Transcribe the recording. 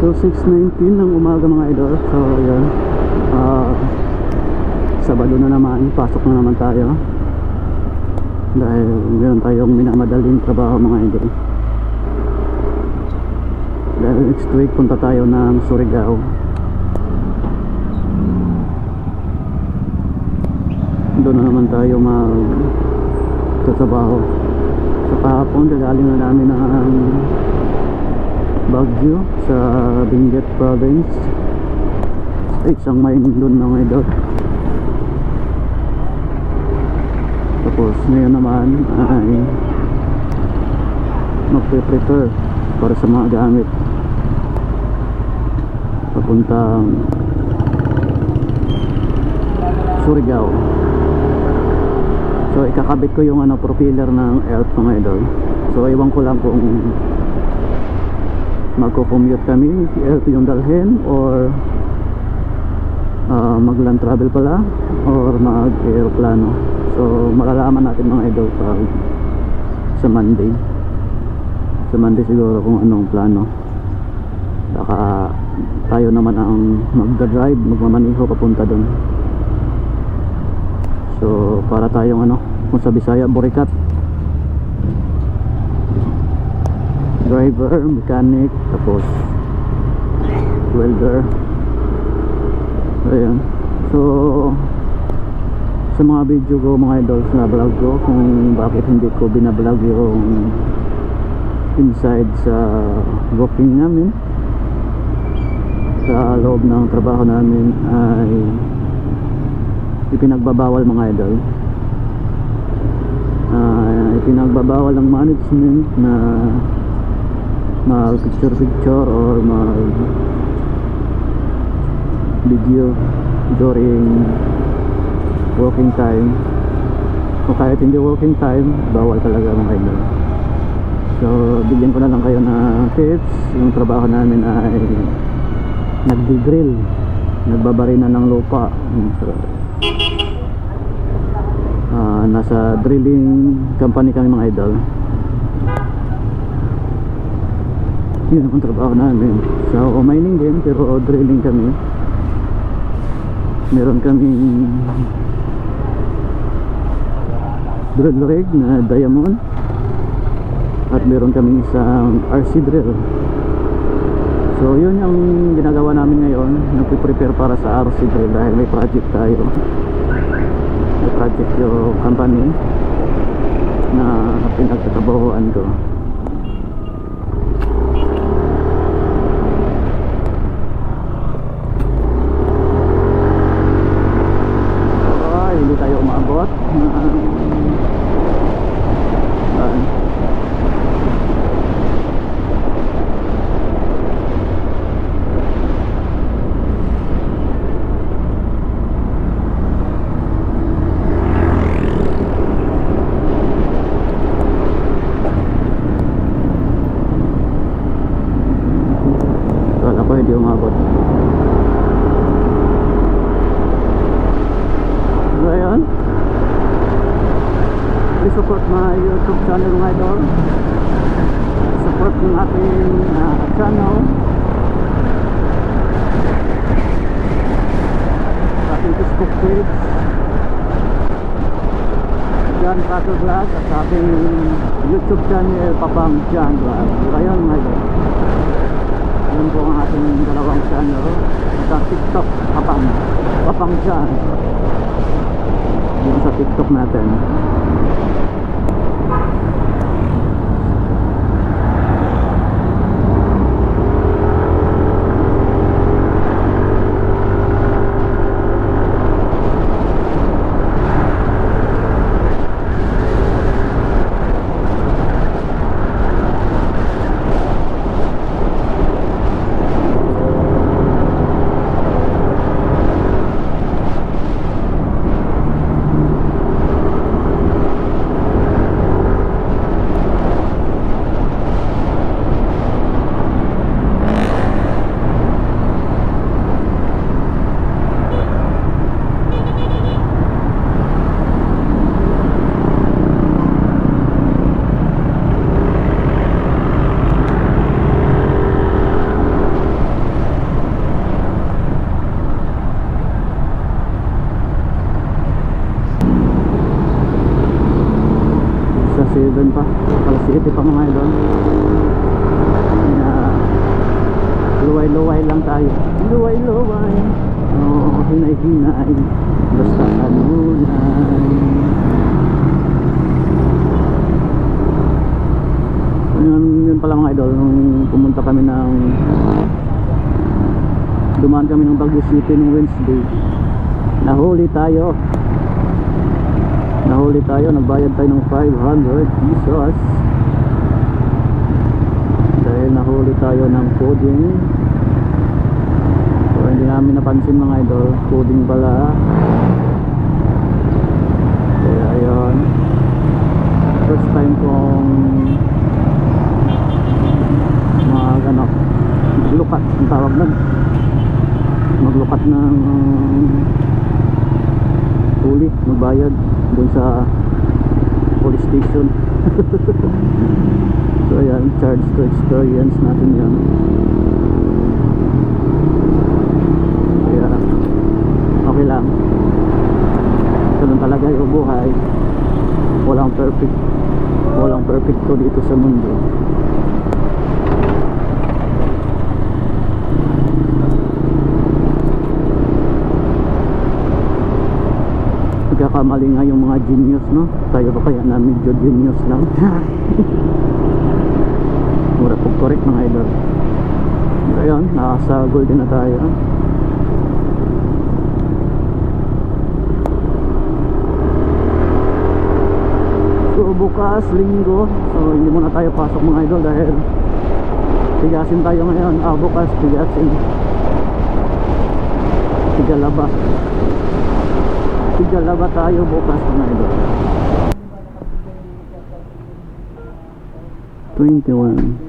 So 6:19 ng umaga mga idol. So yun, Sabado na naman, pasok na naman tayo dahil meron tayong minamadaling trabaho mga idol. Dahil next week punta tayo ng Surigao. Doon na naman tayo magtatrabaho. So kahapon gagaling na namin ng Baguio sa Benguet Province. Isang mining doon mga idol. Tapos ngayon naman ay magpe-prepare para sa mga gamit papuntang Surigao. So ikakabit ko yung propeller ng ELF mga idol. So iwan ko lang kung magko-commute kami, ELF yung dalhin or mag-land travel pala or mag-aeroplano. So malalaman natin mga idol pag sa Monday. Sa Monday siguro kung anong plano. Baka tayo naman ang magdadrive, magmamaniho papunta doon. So para tayong kung sa Bisaya, burikat. Driver, mechanic, tapos welder. Ayan. So sa mga video ko mga idol na vlog ko, kung bakit hindi ko binablog yung inside sa working namin sa loob ng trabaho namin, ay ipinagbabawal mga idol. Ipinagbabawal ng management na mag picture or mag video during working time. O kahit hindi working time, bawal talaga mga idol. So bigyan ko na lang kayo ng tips. Yung trabaho namin ay nagdi-drill, nagbabarina ng lupa. So, nasa drilling company kami mga idol. Yun ang trabaho namin. So mining din pero drilling kami. Meron kaming drill rig na diamond at meron kaming isang RC drill. So yun yung ginagawa namin ngayon. Nagpe-prepare para sa RC drill dahil may project tayo. May project yung company na pinagtatrabahuan ko. Hindi tayo umaabot. Kala ko hindi umabot. So ayan, please support my YouTube channel mga idol. Support yung ating channel, ating Facebook page, John Tracker Vlog, at ating YouTube channel, Papang John Vlog. So ayan mga idol, yun po ang ating dalawang channel. Sa TikTok, Papang John. Dito sa TikTok natin. alas 7 pa, alas 7 pa mga idol. Kaya luway-luway lang tayo, luway-luway, oh, hinay-hinay, basta kanunay. Yun pala mga idol, nung pumunta kami ng dumaan kami ng Baguio City nung Wednesday, nahuli tayo, nagbayad tayo ng 500 pesos dahil nahuli tayo ng coding. So hindi namin napansin mga idol, coding pala. Kaya ayun, first time kong maglukat, ang tawag nun, maglukat ng huli, magbayad dun sa police station. So ayan, charge to experience natin yan. Kaya okay lang, ganun talaga yung buhay, walang perfecto dito sa mundo. Nagkakamali nga yung mga genius, no? Tayo pa kaya na medyo genius lang. Mura po correct mga idol. So ayun, nasa golden na tayo. So bukas linggo, so hindi muna tayo pasok mga idol dahil tigasin tayo ngayon. Bukas tigasin, Tigalaba tayo bukas mga idol. 21